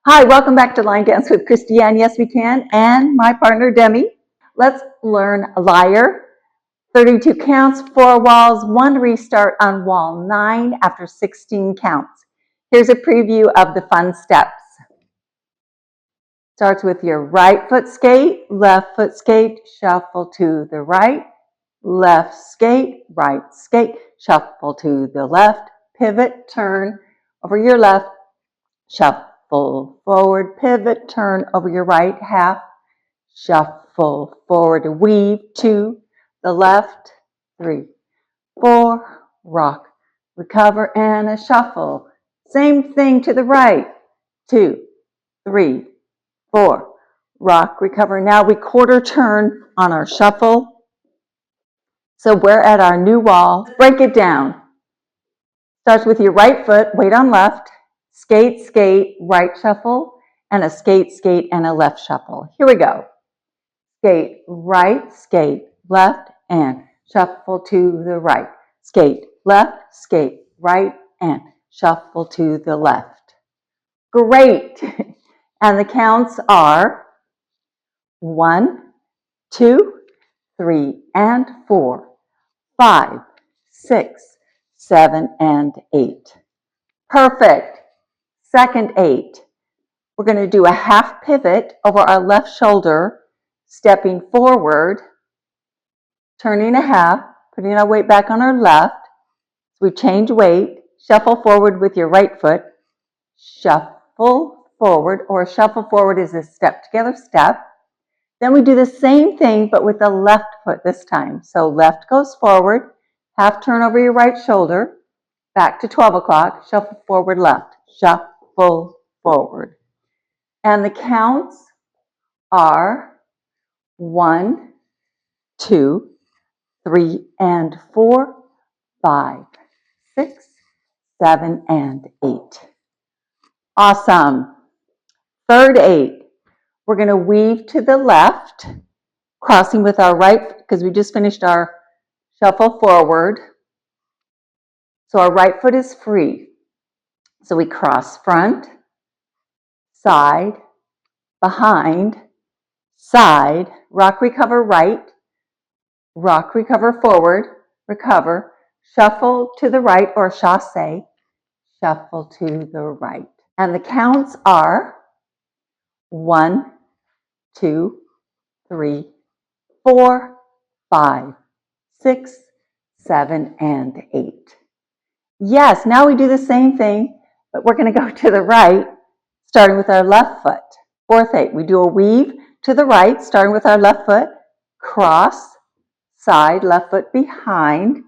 Hi, welcome back to Line Dance with Christiane, Yes We Can, and my partner Demi. Let's learn Lyre. 32 counts, 4 walls, 1 restart on wall 9 after 16 counts. Here's a preview of the fun steps. Starts with your right foot skate, left foot skate, shuffle to the right, left skate, right skate, shuffle to the left, pivot, turn over your left, shuffle forward, pivot, turn over your right half, shuffle forward, weave to the left, 3, 4, rock, recover, and a shuffle. Same thing to the right, 2, 3, 4, rock, recover. Now we quarter turn on our shuffle. So we're at our new wall. Break it down. Starts with your right foot, weight on left, skate, skate, right shuffle, and a skate, skate, and a left shuffle. Here we go. Skate, right, skate, left, and shuffle to the right. Skate, left, skate, right, and shuffle to the left. Great. And the counts are 1, 2, 3, and 4, 5, 6, 7, and 8. Perfect. Second 8. We're going to do a half pivot over our left shoulder, stepping forward, turning a half, putting our weight back on our left. So we change weight, shuffle forward with your right foot, shuffle forward, or shuffle forward is a step together step. Then we do the same thing, but with the left foot this time. So left goes forward, half turn over your right shoulder, back to 12 o'clock, shuffle forward left, shuffle forward. And the counts are 1, 2, 3, and 4, 5, 6, 7, and 8. Awesome. Third 8. We're going to weave to the left, crossing with our right, because we just finished our shuffle forward. So our right foot is free. So we cross front, side, behind, side, rock, recover right, rock, recover forward, recover, shuffle to the right or chasse, shuffle to the right. And the counts are 1, 2, 3, 4, 5, 6, 7, and 8. Yes, now we do the same thing, but we're going to go to the right, starting with our left foot. Fourth 8, we do a weave to the right, starting with our left foot, cross, side, left foot behind,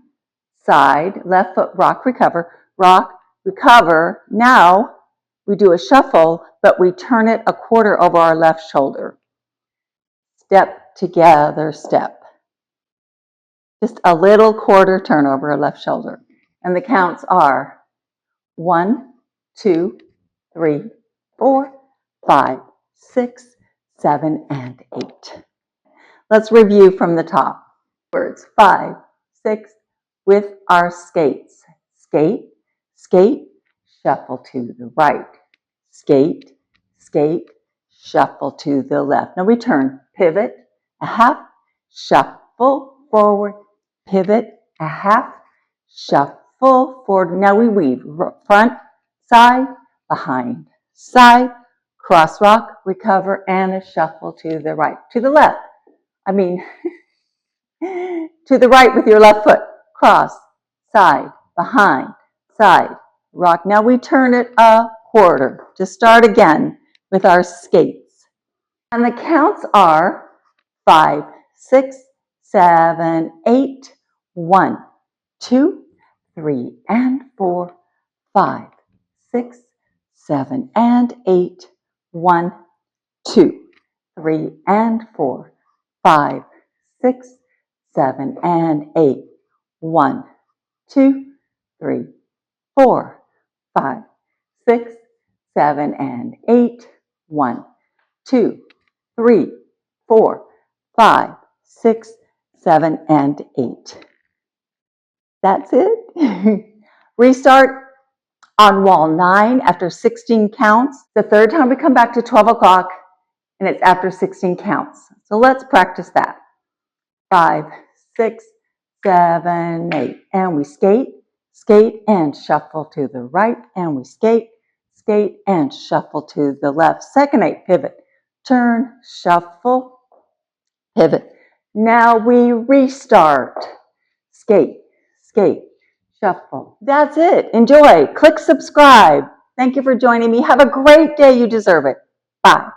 side, left foot, rock, recover, rock, recover. Now we do a shuffle, but we turn it a quarter over our left shoulder. Step together, step. Just a little quarter turn over our left shoulder. And the counts are 1, 2, 3, 4, 5, 6, 7, and 8. Let's review from the top. Words 5, 6, with our skates. Skate, skate, shuffle to the right. Skate, skate, shuffle to the left. Now we turn, pivot, a half, shuffle forward, pivot, a half, shuffle forward. Now we weave, front, side, behind, side, cross rock, recover, and a shuffle to the right. To the left. To the right with your left foot. Cross, side, behind, side, rock. Now we turn it a quarter to start again with our skates. And the counts are 5, 6, 7, 8, 1, 2, 3, and 4, 5, 6, 7, and 8, 1, 2, 3, and 4, 5, 6, 7, and 8, 1, 2, 3, 4, 5, 6, 7, and 8, 1, 2, 3, 4, 5, 6, 7, and 8. That's it. Restart On wall 9 after 16 counts. The third time we come back to 12 o'clock and it's after 16 counts. So let's practice that. 5, 6, 7, 8. And we skate, skate, and shuffle to the right. And we skate, skate, and shuffle to the left. Second 8, pivot, turn, shuffle, pivot. Now we restart. Skate, skate, shuffle. That's it. Enjoy. Click subscribe. Thank you for joining me. Have a great day. You deserve it. Bye.